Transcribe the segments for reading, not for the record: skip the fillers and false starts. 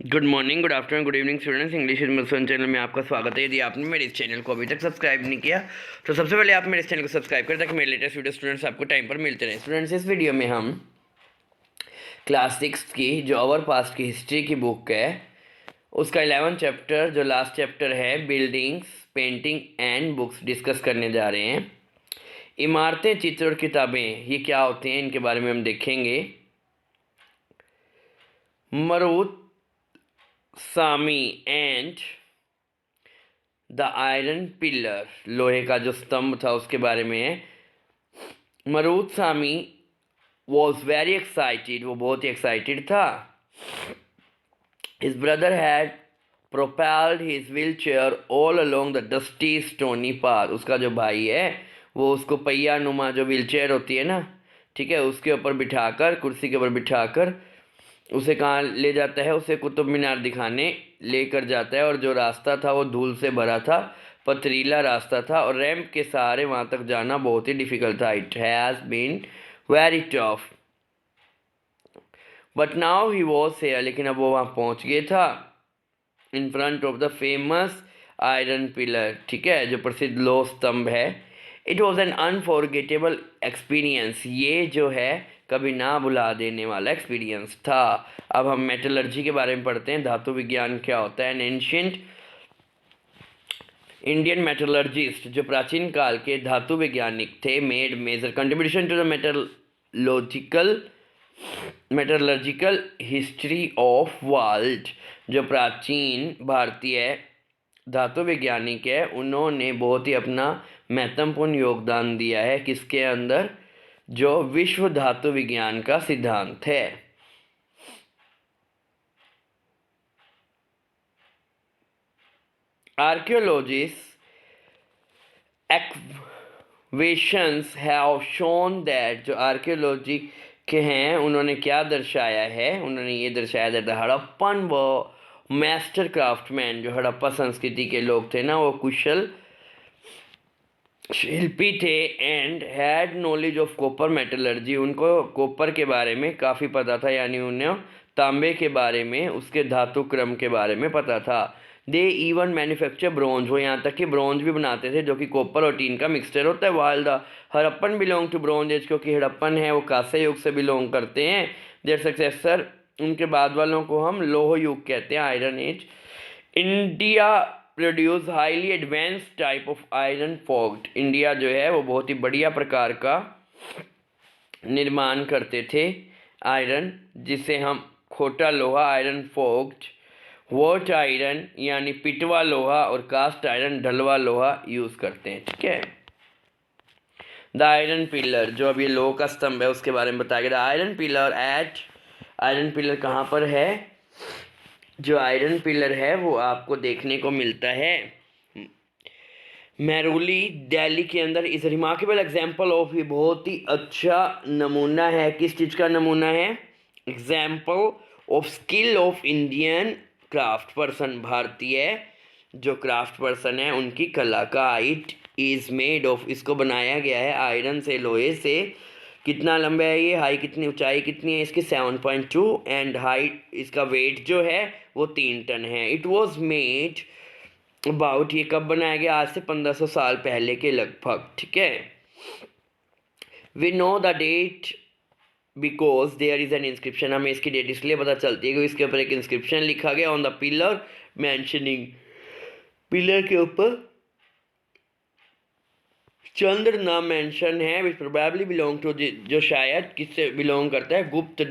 Good morning, good afternoon, good evening students. English with Muskan channel में आपका स्वागत है। यदि आपने मेरे इस चैनल को अभी तक सब्सक्राइब नहीं किया तो सबसे पहले आप मेरे इस चैनल को सब्सक्राइब करें ताकि मेरे लेटेस्ट वीडियो स्टूडेंट्स आपको टाइम पर मिलते रहें। स्टूडेंट्स, इस वीडियो में हम क्लास 6 की जो आवर पास्ट की हिस्ट्री की बुक है उसका 11 चैप्टर जो लास्ट चैप्टर है buildings, painting and books discuss करने जा रहे हैं। इमारतें, चित्र और किताबें ये क्या होते हैं इनके बारे में हम देखेंगे। मरूत सामी एंड द आयरन पिलर, लोहे का जो स्तंभ था उसके बारे में है। मरूत सामी वॉज वेरी एक्साइटेड, वो बहुत ही एक्साइटेड था। His brother had propelled his wheel chair all along the dusty stony path. उसका जो भाई है वो उसको पहिया नुमा जो व्हील चेयर होती है ना, ठीक है, उसके ऊपर बिठाकर, कुर्सी के ऊपर बिठाकर उसे कहाँ ले जाता है, उसे कुतुब मीनार दिखाने लेकर जाता है। और जो रास्ता था वो धूल से भरा था, पथरीला रास्ता था और रैंप के सहारे वहाँ तक जाना बहुत ही डिफ़िकल्ट था। It has been very tough but now he was here, लेकिन अब वो वहाँ पहुँच गया था। In front of the famous iron pillar, ठीक है, जो प्रसिद्ध लोह स्तंभ है। It was an unforgettable experience, ये जो है कभी ना भुला देने वाला एक्सपीरियंस था। अब हम मेटलर्जी के बारे में पढ़ते हैं, धातु विज्ञान क्या होता है। एन एंशिएंट इंडियन मेटलर्जिस्ट, जो प्राचीन काल के धातु वैज्ञानिक थे, made major contribution to the metallurgical history of world. जो प्राचीन भारतीय धातु वैज्ञानिक है उन्होंने बहुत ही अपना महत्वपूर्ण योगदान दिया है किसके अंदर, जो विश्व धातु विज्ञान का सिद्धांत है। Archaeologist equations have shown that, जो आर्कियोलॉजी के हैं उन्होंने क्या दर्शाया है, उन्होंने ये दर्शाया दैट द हड़प्पन व मास्टर क्राफ्टमैन, जो हड़प्पा संस्कृति के लोग थे ना वो कुशल शिल्पी थे। And had knowledge of copper metallurgy, उनको कॉपर के बारे में काफ़ी पता था, यानी उन्हें तांबे के बारे में, उसके धातु क्रम के बारे में पता था। दे इवन मैन्युफैक्चर ब्रॉन्ज, वो यहाँ तक कि ब्रॉन्ज भी बनाते थे जो कि कॉपर और टीन का मिक्सचर होता है। While the Harappan belong to bronze age, क्योंकि हड़प्पन है वो कांस्य युग से बिलोंग करते हैं। देयर सक्सेसर, उनके बाद वालों को हम लोह युग कहते हैं, iron age. India produce highly advance type of iron forged, India जो है वो बहुत ही बढ़िया प्रकार का निर्माण करते थे आयरन, जिसे हम खोटा लोहा आयरन फोर्क्ड, वॉट आयरन यानी पिटवा लोहा और कास्ट आयरन ढलवा लोहा यूज़ करते हैं, ठीक है। द आयरन पिलर, जो अब ये लोह का स्तंभ है उसके बारे में बताया गया। The iron pillar at, iron pillar कहाँ पर है, जो आयरन पिलर है वो आपको देखने को मिलता है महरौली, दिल्ली के अंदर। इस रिमार्केबल एग्जाम्पल ऑफ, ये बहुत ही अच्छा नमूना है, किस चीज़ का नमूना है, example of skill of Indian craft person, भारतीय जो क्राफ्ट पर्सन है उनकी कला का। इट इज़ मेड ऑफ, इसको बनाया गया है आयरन से, लोहे से। कितना लंबा है ये, हाई कितनी, ऊंचाई कितनी है इसकी 7.2 एंड हाइट, इसका वेट जो है वो 3 टन है। इट वॉज मेड अबाउट, ये कब बनाया गया, आज से 1500 साल पहले के लगभग, ठीक है। We know the date because there is an inscription, हमें इसकी डेट इसलिए पता चलती है क्योंकि इसके ऊपर एक इंस्क्रिप्शन लिखा गया on the pillar, mentioning, pillar के ऊपर चंद्र नाम मेंशन है, विच प्रोबेबली बिलोंग टू, जो शायद किससे बिलोंग करता है, गुप्त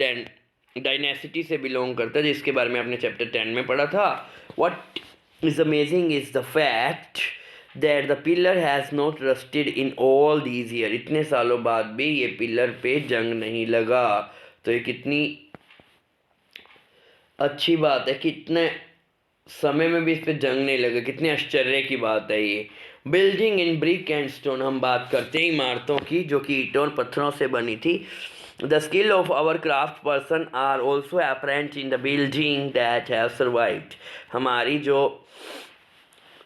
डायनेसिटी से बिलोंग करता है, जिसके बारे में आपने चैप्टर 10 में पढ़ा था। What is amazing is the fact that the pillar has not rusted in all these year, इतने सालों बाद भी ये पिलर पे जंग नहीं लगा। तो ये कितनी अच्छी बात है, कितने समय में भी इस पे जंग नहीं लगा, कितने आश्चर्य की बात है ये। Building in brick and stone, हम बात करते हैं इमारतों की जो कि ईंटों और पत्थरों से बनी थी। The skill of our craft person are also apparent in the building that have survived, हमारी जो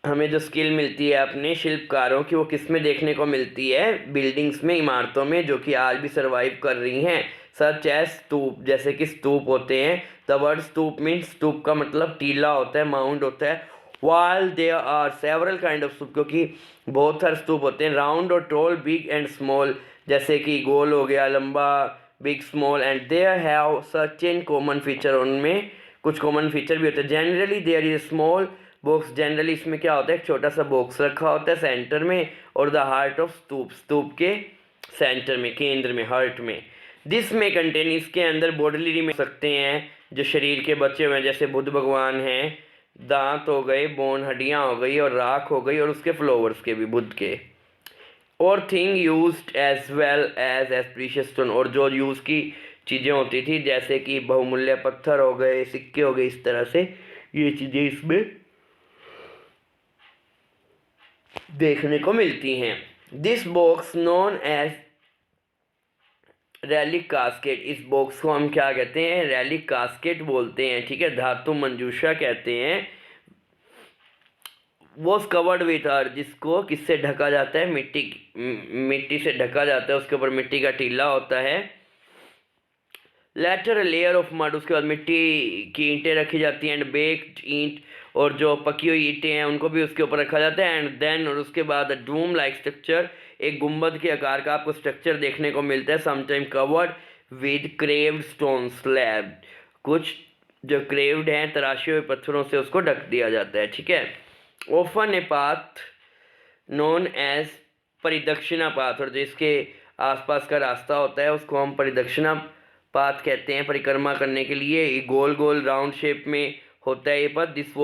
हमें जो स्किल मिलती है अपने शिल्पकारों की वो किस में देखने को मिलती है, बिल्डिंग्स में, इमारतों में, जो कि आज भी सर्वाइव कर रही हैं। सच एज स्तूप, जैसे कि स्तूप होते हैं। द वर्ड स्तूप मीन्स, स्तूप का मतलब टीला होता है, माउंट होता है। while there are several kind of स्तूप, क्योंकि बहुत सारे स्तूप होते हैं। राउंड और टॉल, बिग एंड स्मॉल, जैसे कि गोल हो गया, लंबा, big, small, and there have certain common feature, उनमें कुछ कॉमन फीचर भी होते हैं। Generally there is small box, generally इसमें क्या होता है, एक छोटा सा बॉक्स रखा होता है सेंटर में, और द हार्ट ऑफ स्तूप, स्तूप के सेंटर में, केंद्र में, हार्ट में। दिस में कंटेन, इसके अंदर बॉडीली रिमेन सकते हैं जो शरीर के बचे हुए हैं, जैसे बुद्ध भगवान हैं, दांत हो गए, बोन, हड्डियाँ हो गई, और राख हो गई, और उसके फ्लावर्स के भी, बुद्ध के। और thing used as well as precious stone, और जो यूज़ की चीज़ें होती थी, जैसे कि बहुमूल्य पत्थर हो गए, सिक्के हो गए, इस तरह से ये चीज़ें इसमें देखने को मिलती हैं। This box known as relic casket, इस बॉक्स को हम क्या कहते हैं, रैलिक कास्केट बोलते हैं, ठीक है, धातु मंजूषा कहते हैं। वो कवर्ड विथ अर्थ, जिसको किससे ढका जाता है, मिट्टी से ढका जाता है, उसके ऊपर मिट्टी का टीला होता है। लेटर लेयर ऑफ मड, उसके बाद मिट्टी की ईंटें रखी जाती हैं, एंड बेक्ड ईंट, और जो पकी हुई ईंटें हैं उनको भी उसके ऊपर रखा जाता है। एंड देन, और उसके बाद डूम लाइक स्ट्रक्चर, एक गुंबद के आकार का आपको स्ट्रक्चर देखने को मिलता है। Sometime covered with craved stone slab, कुछ जो क्रेव्ड हैं, तराशे हुए पत्थरों से उसको ढक दिया जाता है, ठीक है। Often a path known as pradakshina path, और जिसके आसपास का रास्ता होता है उसको हम परिदक्षिणा पाथ कहते हैं, परिक्रमा करने के लिए। गोल गोल राउंड शेप में होता है ये पथ। This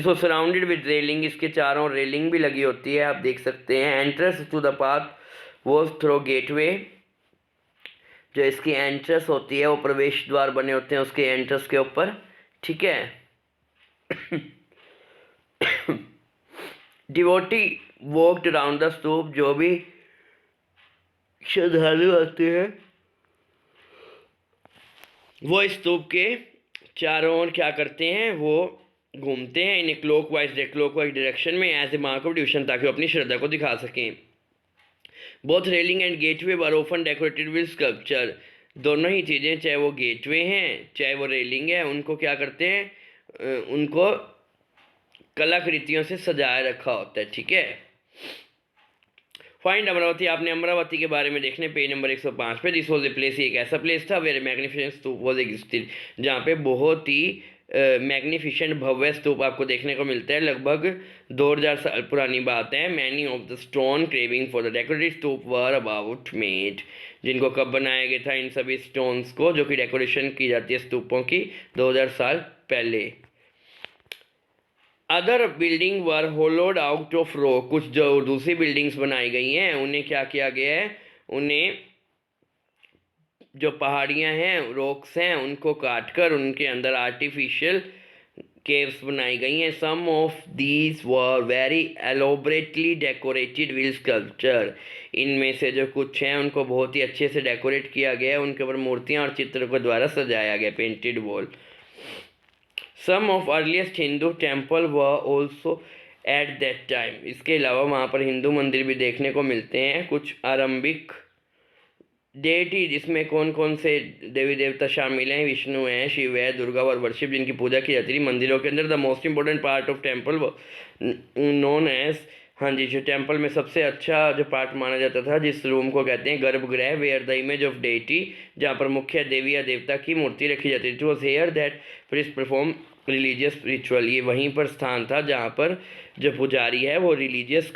was surrounded with railing, इसके चारों रेलिंग भी लगी होती है, आप देख सकते हैं। Entrance to the path was through gateway, जो इसकी एंट्रेंस होती है वो प्रवेश द्वार बने होते हैं उसके एंट्रेंस के ऊपर, ठीक है। डिवोटी वॉक्ड अराउंड द स्तूप, जो भी श्रद्धालु आते हैं वो स्तूप के चारों ओर क्या करते हैं, वो घूमते हैं इन ए क्लॉकवाइज डायरेक्शन में, as a mark of devotion, ताकि वो अपनी श्रद्धा को दिखा सकें। Both railing and gateway were often decorated with sculpture, दोनों ही चीज़ें, चाहे वो गेटवे हैं चाहे वो रेलिंग है, उनको क्या करते हैं, उनको कलाकृतियों से सजाया रखा होता है, ठीक है। फाइंड अमरावती, आपने अमरावती के बारे में देखने पेज नंबर 105 पे। दिस वॉज ए प्लेस, एक ऐसा प्लेस था where magnificent stupa was existed, जहाँ पे बहुत ही मैग्निफिसेंट भव्य स्तूप आपको देखने को मिलता है। लगभग 2000 साल पुरानी बात है। Many of the stone craving for the decorated stupa were about made, जिनको कब बनाया गया था इन सभी स्टोन्स को, जो कि डेकोरेशन की जाती है स्तूपों की, 2000 साल पहले। Other building were hollowed out of rock, कुछ जो दूसरी बिल्डिंग्स बनाई गई हैं उन्हें क्या किया गया है, उन्हें जो पहाड़ियाँ हैं, रॉक्स हैं, उनको काटकर उनके अंदर आर्टिफिशियल केव्स बनाई गई हैं। Some of these were very elaborately decorated with sculpture, इनमें से जो कुछ हैं उनको बहुत ही अच्छे से डेकोरेट किया गया है, उनके ऊपर मूर्तियाँ और चित्रों के द्वारा सजाया गया, painted wall. Some of earliest Hindu temple were also at that time, इसके अलावा वहाँ पर हिंदू मंदिर भी देखने को मिलते हैं। कुछ आरंभिक डेटी, जिसमें कौन कौन से देवी देवता शामिल हैं, विष्णु हैं, शिव है, दुर्गा और वर्शिप, जिनकी पूजा की जाती थी मंदिरों के अंदर। The most important part of temple known as, हाँ जी, जो टेम्पल में सबसे अच्छा जो पार्ट माना जाता था, जिस रूम को कहते हैं garbhagriha, where the image of deity, जहाँ पर मुख्य देवी या देवता की मूर्ति रखी जाती थी। It was here that priest perform religious ritual, ये वहीं पर स्थान था जहाँ पर जो पुजारी है वो रिलीजियस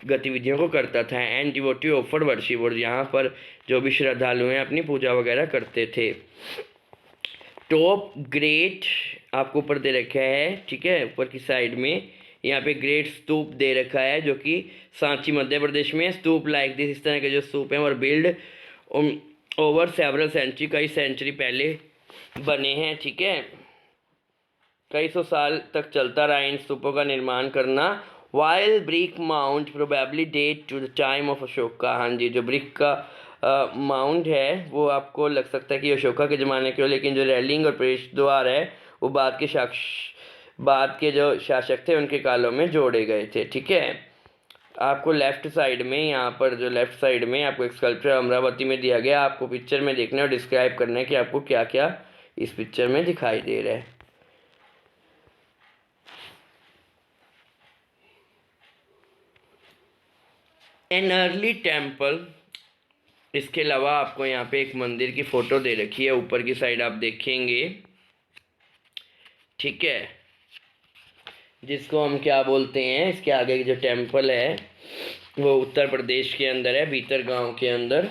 गतिविधियों को करता था। एंड डिवोटी ऑफर वर्शिप, और यहाँ पर जो भी श्रद्धालु हैं अपनी पूजा वगैरह करते थे। टॉप ग्रेट आपको ऊपर दे रखा है, ठीक है, ऊपर की साइड में यहाँ पे ग्रेट स्तूप दे रखा है, जो कि सांची मध्य प्रदेश में। स्तूप लाइक दिस, इस तरह के जो स्तूप हैं और बिल्ड ओवर सेवरल सेंचुरी, कई सेंचुरी पहले बने हैं, ठीक है, कई सौ साल तक चलता रहा इन स्तूपों का निर्माण करना। While brick mount probably date to the time of Ashoka, हाँ जी, जो ब्रिक का माउंट है वो आपको लग सकता है कि अशोका के ज़माने के हो, लेकिन जो रेलिंग और प्रवेश द्वार है वो बाद के जो शासक थे उनके कालों में जोड़े गए थे, ठीक है। आपको लेफ्ट साइड में, यहाँ पर जो लेफ्ट साइड में आपको एक स्कल्पचर अमरावती में दिया गया, आपको पिक्चर में देखना है और डिस्क्राइब करना है कि आपको क्या क्या इस पिक्चर में दिखाई दे रहा है। एन अर्ली टेम्पल, इसके अलावा आपको यहाँ पे एक मंदिर की फोटो दे रखी है, ऊपर की साइड आप देखेंगे, ठीक है, जिसको हम क्या बोलते हैं, इसके आगे जो टेम्पल है वो उत्तर प्रदेश के अंदर है, भीतर गांव के अंदर।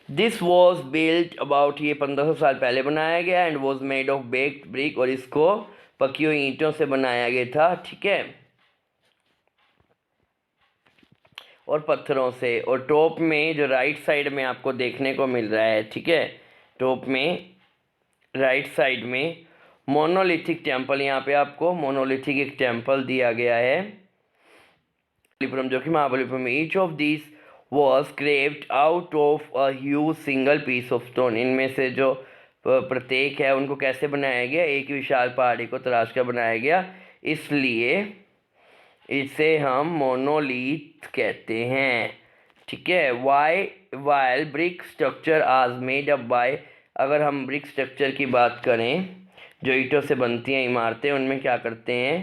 दिस वॉज बिल्ट अबाउट, ये 1500 साल पहले बनाया गया, and was made of baked brick, और इसको पकी हुई ईंटों से बनाया गया था, ठीक है, और पत्थरों से। और टॉप में जो राइट साइड में आपको देखने को मिल रहा है, ठीक है, टॉप में राइट साइड में मोनोलिथिक टेम्पल, यहाँ पे आपको मोनोलिथिक एक टेम्पल दिया गया है महाबलीपुरम, जो कि Mahabalipuram. Each of this was carved out of a huge single piece of stone, इनमें से जो प्रत्येक है उनको कैसे बनाया गया, एक विशाल पहाड़ी को तराश कर बनाया गया, इसलिए इसे हम मोनोलिथ कहते हैं, ठीक है। वाइल ब्रिक स्ट्रक्चर आज मेड अप बाय, अगर हम ब्रिक स्ट्रक्चर की बात करें जो ईंटों से बनती हैं इमारतें, उनमें क्या करते हैं,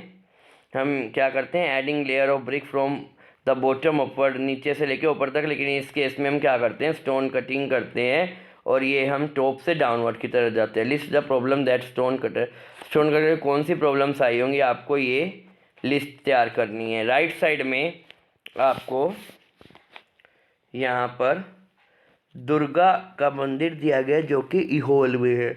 हम क्या करते हैं, adding layer of brick from the bottom upward, नीचे से लेके ऊपर तक, लेकिन इस केस में हम क्या करते हैं, स्टोन कटिंग करते हैं, और ये हम टॉप से डाउनवर्ड की तरफ जाते हैं। List the problem that stone cutter कौन सी प्रॉब्लम्स आई होंगी, आपको ये लिस्ट तैयार करनी है। राइट साइड में आपको यहाँ पर दुर्गा का मंदिर दिया गया जो कि इहोल में है,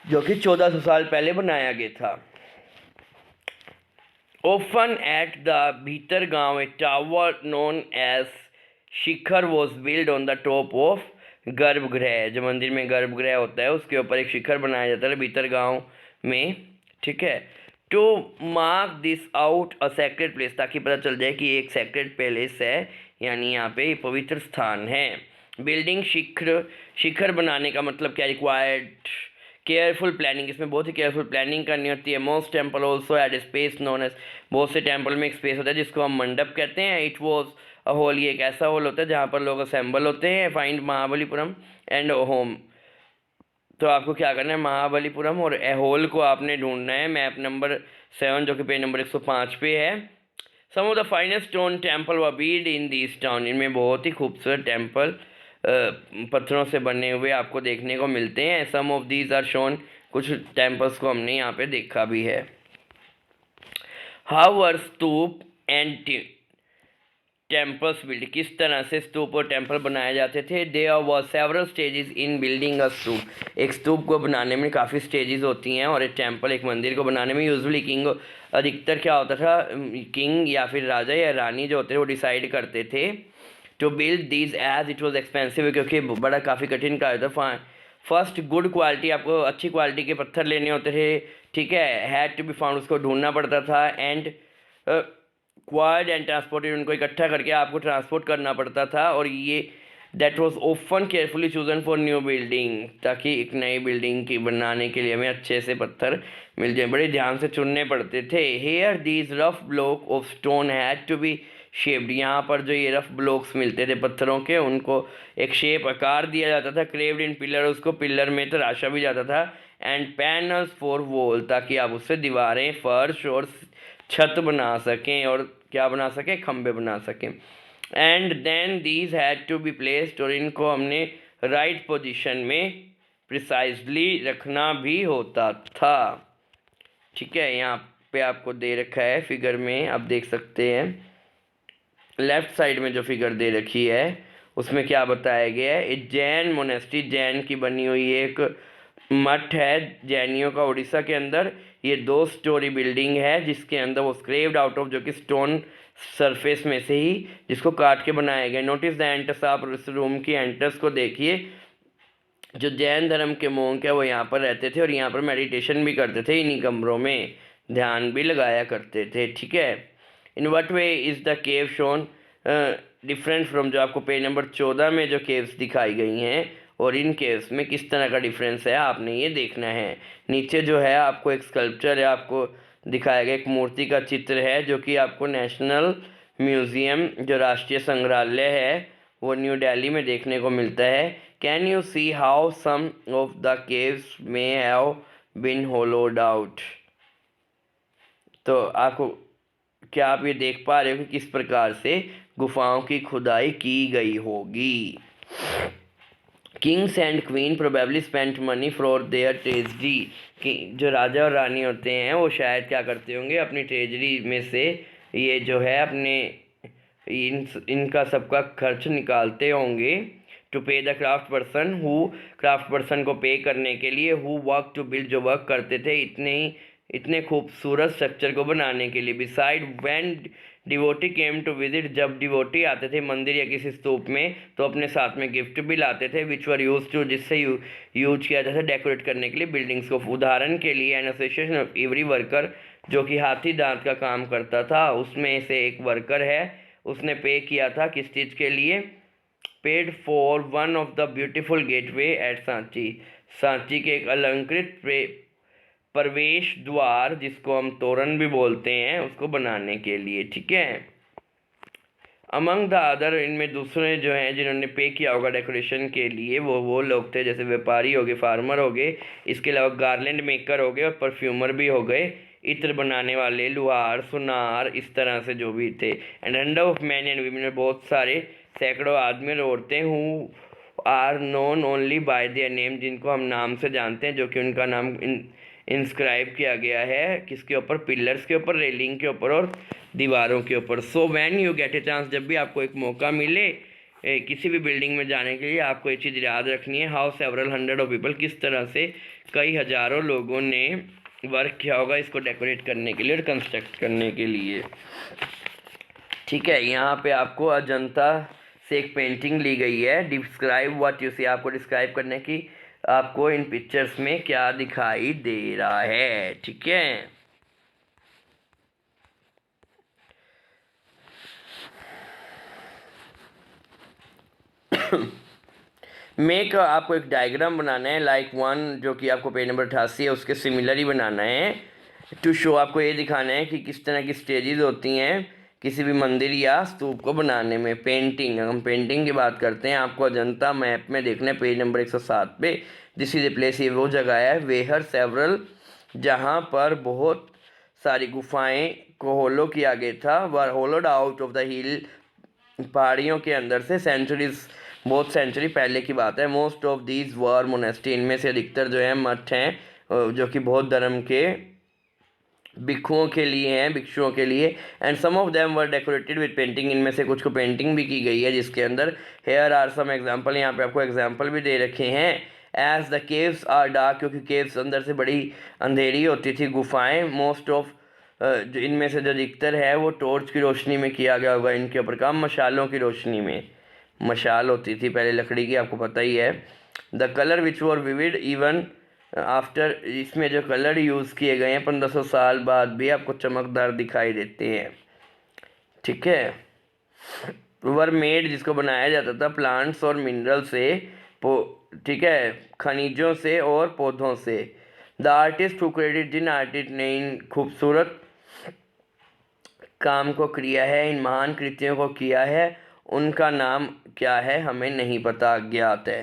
जो कि 1400 साल पहले बनाया गया था। Often eight the Bhitargaon a tower known as shikhara was build on the top of garbhagriha, जो मंदिर में गर्भगृह होता है उसके ऊपर एक शिखर बनाया जाता है भीतर गांव में, ठीक है। To mark this out a sacred place, ताकि पता चल जाए कि एक सेक्रेड प्लेस है, यानी यहाँ पे पवित्र स्थान है। बिल्डिंग शिखर बनाने का मतलब क्या, रिक्वायर्ड केयरफुल प्लानिंग, इसमें बहुत ही केयरफुल प्लानिंग करनी होती है। Most temple also at space known as, बहुत से टेम्पल में एक स्पेस होता है जिसको हम मंडप कहते हैं। इट वॉज अ हॉल, ये एक ऐसा हॉल होता है जहाँ पर लोग असेंबल होते हैं। फाइंड महाबलीपुरम एंड होम, तो आपको क्या करना है, महाबलीपुरम और एहोल को आपने ढूंढना है। मैप नंबर 7 जो कि पेज नंबर 105 पे है। Some of the finest stone temple were built in this town, इनमें बहुत ही खूबसूरत टेम्पल पत्थरों से बने हुए आपको देखने को मिलते हैं। Some of these are shown, कुछ टेम्पल्स को हमने यहाँ पे देखा भी है। How were stupa and temples build, किस तरह से स्तूप और टेम्पल बनाए जाते थे। There was several stages in building a stupa, एक स्तूप को बनाने में काफ़ी स्टेजेस होती हैं, और एक टेम्पल, एक मंदिर को बनाने में यूजुअली किंग, अधिकतर क्या होता था, किंग या फिर राजा या रानी जो होते थे वो डिसाइड करते थे to build these as it was expensive, क्योंकि बड़ा काफ़ी कठिन कार्य था। फर्स्ट गुड क्वालिटी, आपको अच्छी क्वालिटी के पत्थर लेने होते थे, ठीक है, हैड टू बी फाउंड, उसको ढूंढना पड़ता था। एंड क्वाइड एंड ट्रांसपोर्टेड, उनको इकट्ठा करके आपको ट्रांसपोर्ट करना पड़ता था, और ये that was often carefully chosen for new building, ताकि एक नई बिल्डिंग की बनाने के लिए हमें अच्छे से पत्थर मिल जाए, बड़े ध्यान से चुनने पड़ते थे। Here these rough block of stone had to be shaped, यहाँ पर जो ये रफ ब्लॉक्स मिलते थे पत्थरों के, उनको एक शेप, आकार दिया जाता था। क्रेव्ड इन पिलर, उसको पिलर में तराशा भी जाता था। एंड पैनल्स फॉर वॉल, ताकि आप उससे दीवारें, फर्श और छत बना सकें, और क्या बना सकें, खंबे बना सकें। And then these had to be placed, और इनको हमने राइट पोजीशन में प्रिसाइजली रखना भी होता था, ठीक है। यहाँ पे आपको दे रखा है फिगर में, आप देख सकते हैं लेफ्ट साइड में जो फिगर दे रखी है उसमें क्या बताया गया है। जैन मोनेस्ट्री, जैन की बनी हुई एक मठ है जैनियों का उड़ीसा के अंदर। ये 2 स्टोरी बिल्डिंग है जिसके अंदर वो स्क्रेव्ड आउट ऑफ, जो कि स्टोन सरफेस में से ही जिसको काट के बनाया गया। नोटिस द एंट्रेंस, आप इस रूम की एंट्रेंस को देखिए। जो जैन धर्म के मोंक है वो यहाँ पर रहते थे और यहाँ पर मेडिटेशन भी करते थे, इन्हीं कमरों में ध्यान भी लगाया करते थे, ठीक है। In what way is the cave shown different from, जो आपको पेज नंबर 14 में जो केव्स दिखाई गई हैं और इन केव्स में किस तरह का डिफरेंस है, आपने ये देखना है। नीचे जो है आपको एक स्कल्पचर है, आपको दिखाया गया एक मूर्ति का चित्र है जो कि आपको नेशनल म्यूज़ियम, जो राष्ट्रीय संग्रहालय है, वो न्यू दिल्ली में देखने को मिलता है। Can you see how some of the caves may have been hollowed out. तो आपको, क्या आप ये देख पा रहे हो कि किस प्रकार से गुफाओं की खुदाई की गई होगी। Kings and queen probably spent money for their treasury, कि जो राजा और रानी होते हैं वो शायद क्या करते होंगे, अपनी ट्रेजरी में से ये जो है अपने इनका सबका खर्च निकालते होंगे। टू पे द क्राफ्ट पर्सन को पे करने के लिए, हु वर्क टू बिल्ड, जो वर्क करते थे इतने खूबसूरत स्ट्रक्चर को बनाने के लिए। Beside when devotee came to visit, जब डिवोटी आते थे मंदिर या किसी स्तूप में तो अपने साथ में गिफ्ट भी लाते थे, विच वर यूज टू, जिससे यूज किया जाता था डेकोरेट करने के लिए बिल्डिंग्स को। उदाहरण के लिए an association of every worker, जो कि हाथी दांत का काम करता था, उसमें से एक वर्कर है, उसने पे किया था किस चीज़ के लिए, paid for one of the beautiful gateway at Sanchi, Sanchi के एक अलंकृत प्रवेश द्वार, जिसको हम तोरण भी बोलते हैं, उसको बनाने के लिए। ठीक है, अमंग द अदर, इनमें दूसरे जो हैं जिन्होंने पे किया होगा डेकोरेशन के लिए, वो लोग थे जैसे व्यापारी हो गए, फार्मर हो गए, इसके अलावा गार्लैंड मेकर हो गए और परफ्यूमर भी हो गए, इत्र बनाने वाले, लुहार, सुनार, इस तरह से जो भी थे। And number of man and women, बहुत सारे सैकड़ों आदमी और औरतें who are known only by their name, जिनको हम नाम से जानते हैं, जो कि उनका नाम इंस्क्राइब किया गया है किसके ऊपर, पिलर्स के ऊपर, रेलिंग के ऊपर और दीवारों के ऊपर। So when you get a chance, जब भी आपको एक मौका मिले किसी भी बिल्डिंग में जाने के लिए, आपको एक चीज़ याद रखनी है, how several hundred of people, किस तरह से कई हज़ारों लोगों ने वर्क किया होगा इसको डेकोरेट करने के लिए और कंस्ट्रक्ट करने के लिए। ठीक है, यहाँ पे आपको अजंता से एक पेंटिंग ली गई है, डिस्क्राइब व्हाट यू सी, आपको डिस्क्राइब करने की आपको इन पिक्चर्स में क्या दिखाई दे रहा है। ठीक है, मेक, आपको एक डायग्राम बनाना है लाइक वन, जो कि आपको पेज नंबर 88 है उसके सिमिलर ही बनाना है। टू शो, आपको ये दिखाना है कि किस तरह की स्टेजेस होती हैं किसी भी मंदिर या स्तूप को बनाने में। पेंटिंग, हम पेंटिंग की बात करते हैं, आपको अजंता मैप में देखना है पेज नंबर 107 पे। दिस इज ए प्लेस, ये वो जगह है, वेहर सेवरल, जहाँ पर बहुत सारी गुफाएं को होलो किया गया था, were hollowed out of the hill, पहाड़ियों के अंदर से, सेंचुरीज, बहुत सेंचुरी पहले की बात है। Most of these were monastery, इनमें से अधिकतर जो है मठ हैं जो कि बौद्ध धर्म के भिक्षुओं के लिए हैं, भिक्षुओं के लिए। And some of them were decorated with painting, इनमें से कुछ को पेंटिंग भी की गई है जिसके अंदर। हेयर आर सम एग्जाम्पल, यहाँ पे आपको एग्जाम्पल भी दे रखे हैं। As the caves are dark, क्योंकि केव्स अंदर से बड़ी अंधेरी होती थी गुफाएं। मोस्ट ऑफ जो इनमें से जो अधिकतर है वो टॉर्च की रोशनी में किया गया होगा, इनके ऊपर काम मशालों की रोशनी में, मशाल होती थी पहले लकड़ी की, आपको पता ही है। The colour which were vivid even after, इसमें जो कलर यूज़ किए गए हैं 1500 साल बाद भी आपको चमकदार दिखाई देते हैं। ठीक है, वर मेड, जिसको बनाया जाता था प्लांट्स और मिनरल से, ठीक है, खनिजों से और पौधों से। द आर्टिस्ट हु क्रेडिट, जिन आर्टिस्ट ने इन खूबसूरत काम को किया है, इन महान कृतियों को किया है, उनका नाम क्या है हमें नहीं पता, अज्ञात है।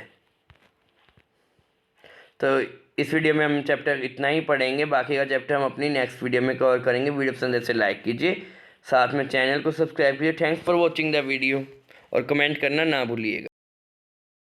तो इस वीडियो में हम चैप्टर इतना ही पढ़ेंगे, बाकी का चैप्टर हम अपनी नेक्स्ट वीडियो में कवर करेंगे। वीडियो पसंद है तो लाइक कीजिए, साथ में चैनल को सब्सक्राइब कीजिए। Thanks for watching the video और कमेंट करना ना भूलिएगा।